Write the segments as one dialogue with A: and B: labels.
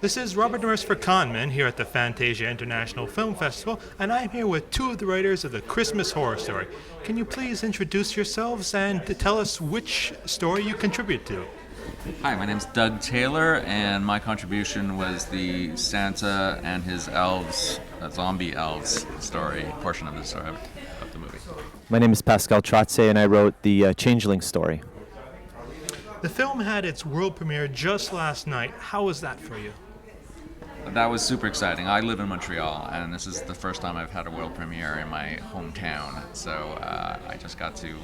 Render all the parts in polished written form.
A: This is Robert Norris for Conman here at the Fantasia International Film Festival, and I'm here with two of the writers of the Christmas Horror Story. Can you please introduce yourselves and tell us which story you contribute to?
B: Hi, my name's Doug Taylor, and my contribution was the Santa and his elves, zombie elves story, portion of the story of the movie.
C: My name is Pascal Trottier, and I wrote the Changeling story.
A: The film had its world premiere just last night. How was that for you?
B: That was super exciting. I live in Montreal, and this is the first time I've had a world premiere in my hometown. So I just got to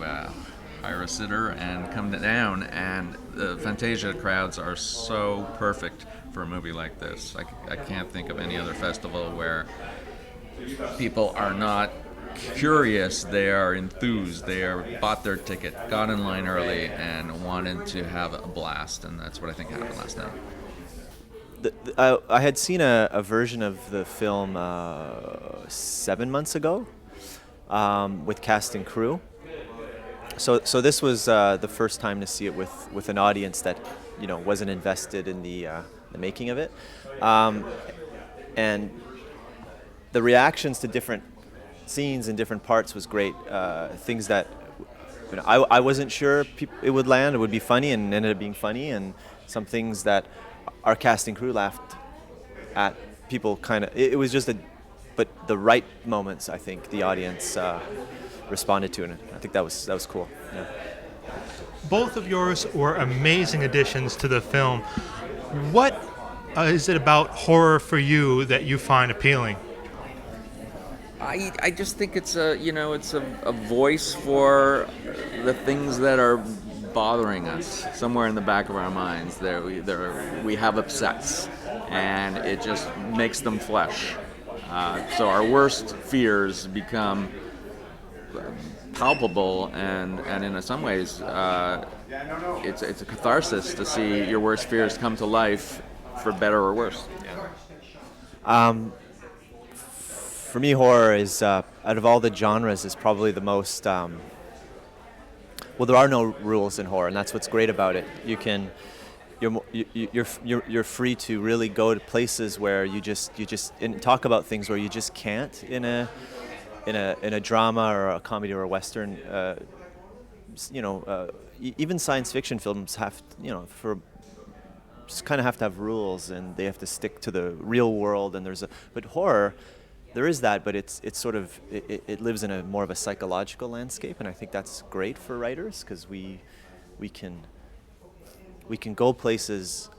B: hire a sitter and come down, and the Fantasia crowds are so perfect for a movie like this. I can't think of any other festival where people are not curious, they are enthused, they are bought their ticket, got in line early, and wanted to have a blast, and that's what I think happened last night.
C: I had seen a version of the film 7 months ago with cast and crew. So this was the first time to see it with an audience that wasn't invested in the making of it, and the reactions to different scenes and different parts was great. Things that I wasn't sure it would land, it would be funny, and ended up being funny, and some things that our cast and crew laughed at. People kind of, it was just but the right moments, I think the audience responded to, and I think that was cool. Yeah.
A: Both of yours were amazing additions to the film. What is it about horror for you that you find appealing?
B: I just think it's a voice for the things that are bothering us somewhere in the back of our minds. We have upsets, and it just makes them flesh. So our worst fears become palpable, and in some ways, it's a catharsis to see your worst fears come to life, for better or worse.
C: For me, horror is out of all the genres is probably the most. Well, there are no rules in horror, and that's what's great about it. You're free to really go to places where you just and talk about things where you just can't in a drama or a comedy or a western. Even science fiction films just kind of have to have rules, and they have to stick to the real world. And but horror. There is that, but it's sort of it lives in a more of a psychological landscape, and I think that's great for writers because we can go places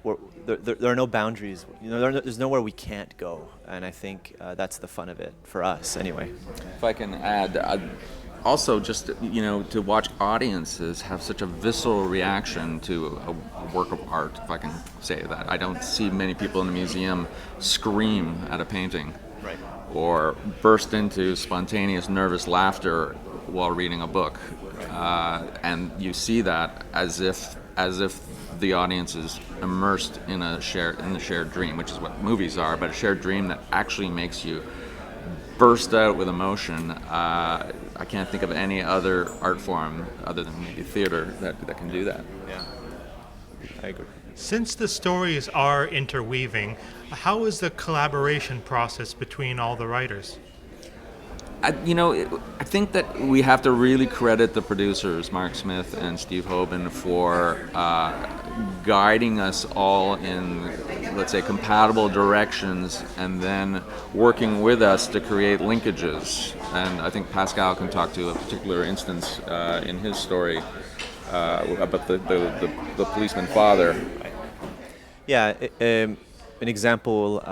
C: where there are no boundaries. There's nowhere we can't go, and I think that's the fun of it for us, anyway.
B: If I can add, also just to watch audiences have such a visceral reaction to a work of art, if I can say that. I don't see many people in the museum scream at a painting.
C: Right.
B: Or burst into spontaneous nervous laughter while reading a book, and you see that as if the audience is immersed in the shared dream, which is what movies are, but a shared dream that actually makes you burst out with emotion. I can't think of any other art form other than maybe theater that can do that.
C: Yeah, I agree.
A: Since the stories are interweaving, how is the collaboration process between all the writers?
B: I think that we have to really credit the producers, Mark Smith and Steve Hoban, for guiding us all in, let's say, compatible directions, and then working with us to create linkages. And I think Pascal can talk to a particular instance in his story about the policeman father.
C: Yeah, an example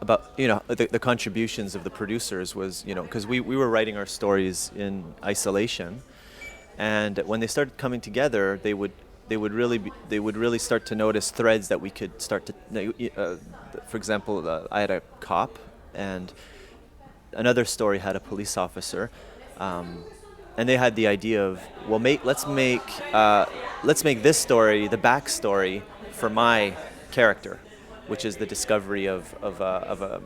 C: about the contributions of the producers was because we were writing our stories in isolation, and when they started coming together, they would really start to notice threads that we could start to. For example, I had a cop, and another story had a police officer. And they had the idea of, well, let's make this story the backstory for my character, which is the discovery of a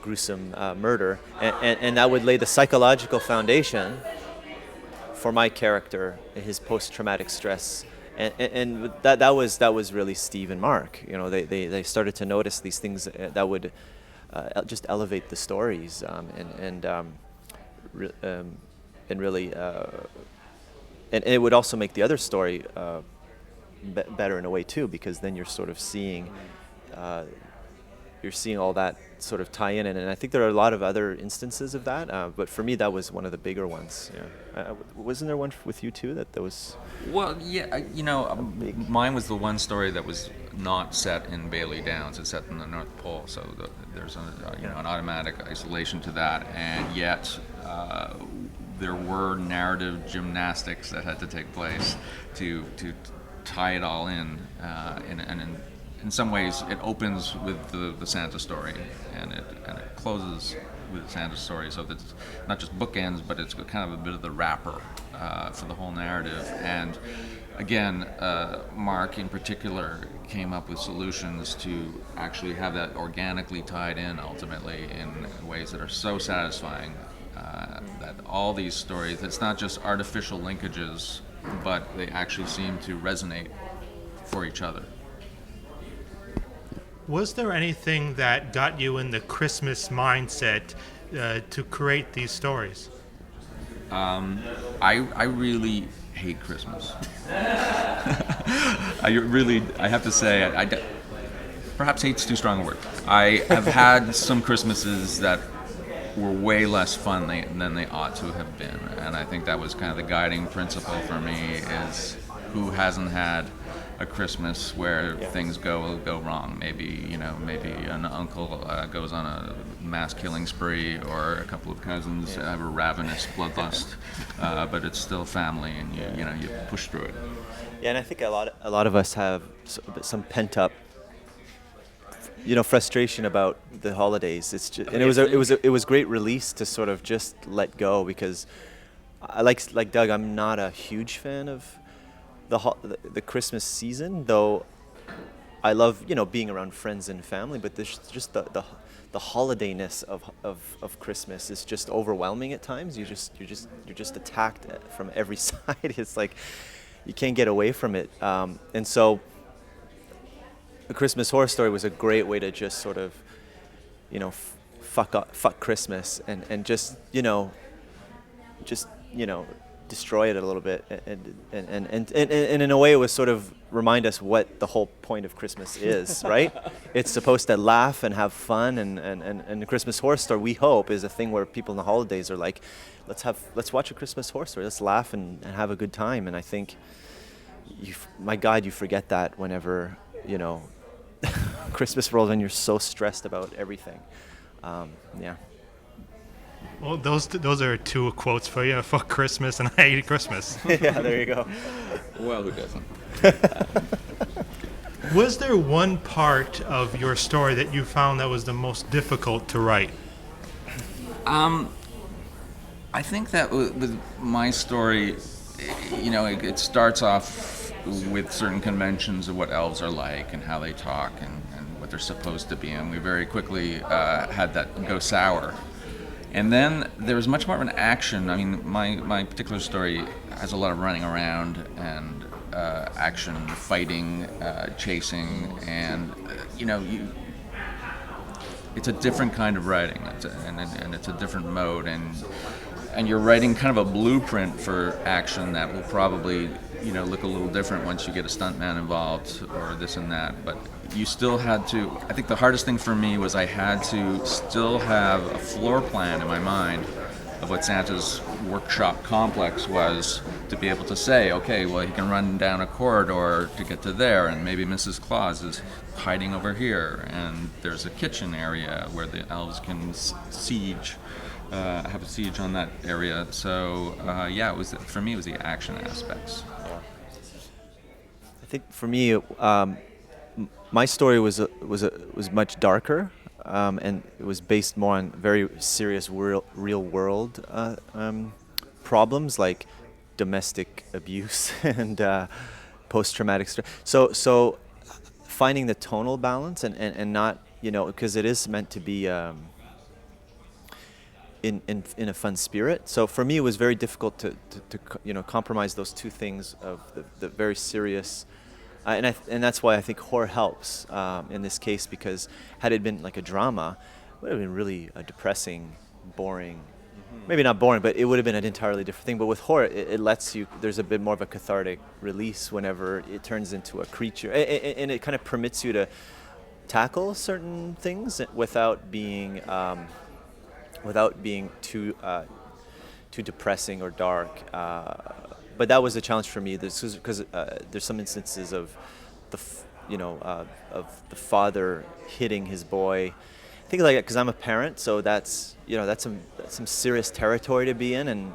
C: gruesome murder, and that would lay the psychological foundation for my character, his post-traumatic stress and that was really Steve and Mark. You know, they started to notice these things that would just elevate the stories, and really, and it would also make the other story better in a way too, because then you're sort of seeing all that sort of tie in, and I think there are a lot of other instances of that, but for me that was one of the bigger ones. Yeah. Wasn't there one with you too that was?
B: Well, yeah, mine was the one story that was not set in Bailey Downs. It's set in the North Pole, so there's an automatic isolation to that, and yet there were narrative gymnastics that had to take place to tie it all in, and in some ways it opens with the Santa story, and it closes with the Santa story, so that's not just bookends, but it's kind of a bit of the wrapper for the whole narrative. And again, Mark in particular came up with solutions to actually have that organically tied in ultimately in ways that are so satisfying, that all these stories, it's not just artificial linkages, but they actually seem to resonate for each other.
A: Was there anything that got you in the Christmas mindset to create these stories?
B: I really hate Christmas. I have to say, perhaps hate's too strong a word. I have had some Christmases that were way less fun than they ought to have been, and I think that was kind of the guiding principle for me, is who hasn't had a Christmas where things go wrong. Maybe an uncle goes on a mass killing spree, or a couple of cousins have a ravenous bloodlust, but it's still family, and you push through it.
C: Yeah, and I think a lot of us have some pent up, frustration about the holidays. It's just, and it was great release to sort of just let go, because I like Doug, I'm not a huge fan of the Christmas season, though I love being around friends and family, but there's just the holidayness of Christmas is just overwhelming at times. You're just attacked from every side. It's like you can't get away from it, and so A Christmas Horror Story was a great way to just sort of fuck Christmas and just destroy it a little bit, and in a way it was sort of remind us what the whole point of Christmas is, right? It's supposed to laugh and have fun, and the Christmas Horror Story, we hope, is a thing where people in the holidays are like, let's watch A Christmas Horror Story, let's laugh and have a good time. And I think my God, you forget that whenever Christmas rolls and you're so stressed about everything. Yeah.
A: Well, those are two quotes for you: "Fuck Christmas" and "I hate Christmas."
C: Yeah, there you go.
B: Well, who doesn't?
A: Was there one part of your story that you found that was the most difficult to write?
B: I think that with my story, it starts off with certain conventions of what elves are like and how they talk and what they're supposed to be, and we very quickly had that go sour. And then there was much more of an action. I mean, my particular story has a lot of running around and action, fighting, chasing, and it's a different kind of writing, and it's a different mode, and you're writing kind of a blueprint for action that will probably look a little different once you get a stuntman involved or this and that, but you still had to, I think the hardest thing for me was I had to still have a floor plan in my mind of what Santa's workshop complex was, to be able to say, okay, well, he can run down a corridor to get to there, and maybe Mrs. Claus is hiding over here, and there's a kitchen area where the elves can have a siege on that area. So it was, for me, it was the action aspects.
C: I think for me, my story was much darker, and it was based more on very serious real world problems like domestic abuse and post-traumatic stress. So finding the tonal balance and not because it is meant to be in a fun spirit. So for me, it was very difficult to compromise those two things of the very serious, and that's why I think horror helps in this case, because had it been like a drama, it would have been really depressing, boring. Maybe not boring, but it would have been an entirely different thing. But with horror, it lets you, there's a bit more of a cathartic release whenever it turns into a creature, and it kind of permits you to tackle certain things without being too depressing or dark. But that was a challenge for me, because there's some instances of of the father hitting his boy. Things like that, because I'm a parent, so that's some serious territory to be in,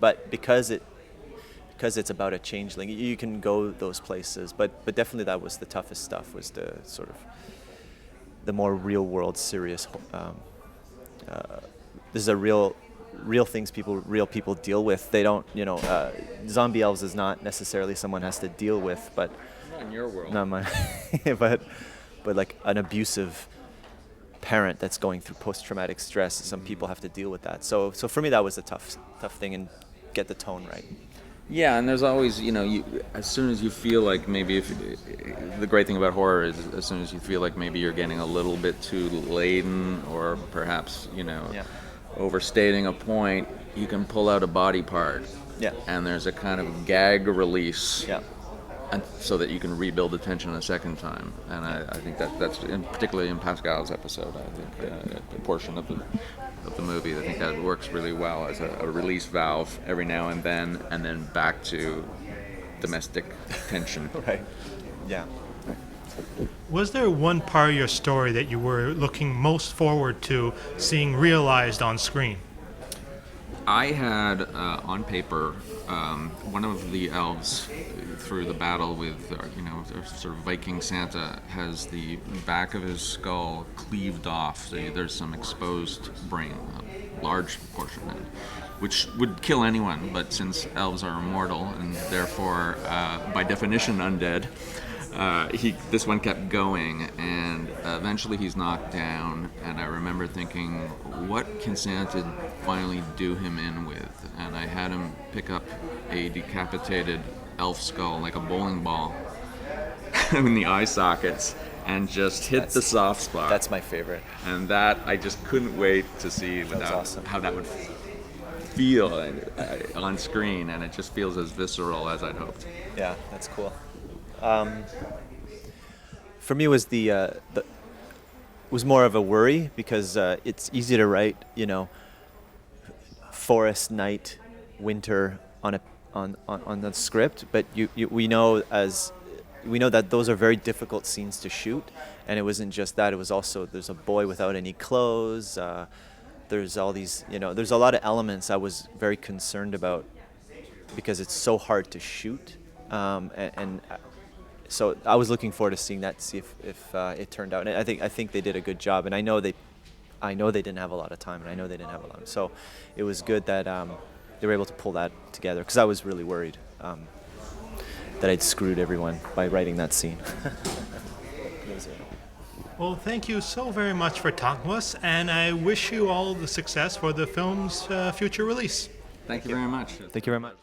C: but because it's about a changeling, you can go those places. But definitely that was the toughest stuff, was the sort of the more real world serious. This is real things real people deal with. They don't, zombie elves is not necessarily someone has to deal with, but
B: Not in your world.
C: not my, but like an abusive parent that's going through post-traumatic stress. Some people have to deal with that. So for me, that was a tough thing, and get the tone right.
B: Yeah, and there's always, as soon as you feel like maybe the great thing about horror is as soon as you feel like maybe you're getting a little bit too laden, or perhaps, overstating a point, you can pull out a body part.
C: Yeah.
B: And there's a kind of gag release.
C: Yeah.
B: And so that you can rebuild the tension a second time. And I think that's particularly in Pascal's episode, I think a portion of the movie, I think that works really well as a release valve every now and then back to domestic tension.
C: Right. Yeah.
A: Was there one part of your story that you were looking most forward to seeing realized on screen?
B: I had on paper one of the elves through the battle with, sort of Viking Santa, has the back of his skull cleaved off. So there's some exposed brain, a large portion of it, which would kill anyone. But since elves are immortal and therefore, by definition, undead, this one kept going, and eventually he's knocked down. And I remember thinking, what can Santa finally do him in with? And I had him pick up a decapitated elf skull, like a bowling ball, in the eye sockets, and just hit the soft spot.
C: That's my favorite.
B: And that I just couldn't wait to see
C: awesome.
B: how that would feel on screen, and it just feels as visceral as I'd hoped.
C: Yeah, that's cool. For me, was was more of a worry, because it's easy to write, forest, night, winter on the script, but we know that those are very difficult scenes to shoot, and it wasn't just that. It was also, there's a boy without any clothes. There's all these, there's a lot of elements I was very concerned about, because it's so hard to shoot, and so I was looking forward to seeing that, see if it turned out. And I think they did a good job, and I know they didn't have a lot of time, and I know they didn't have a lot. So it was good that they were able to pull that together, because I was really worried that I'd screwed everyone by writing that scene.
A: Well, thank you so very much for talking with us, and I wish you all the success for the film's future release.
B: Thank you very much.
C: Thank you very much.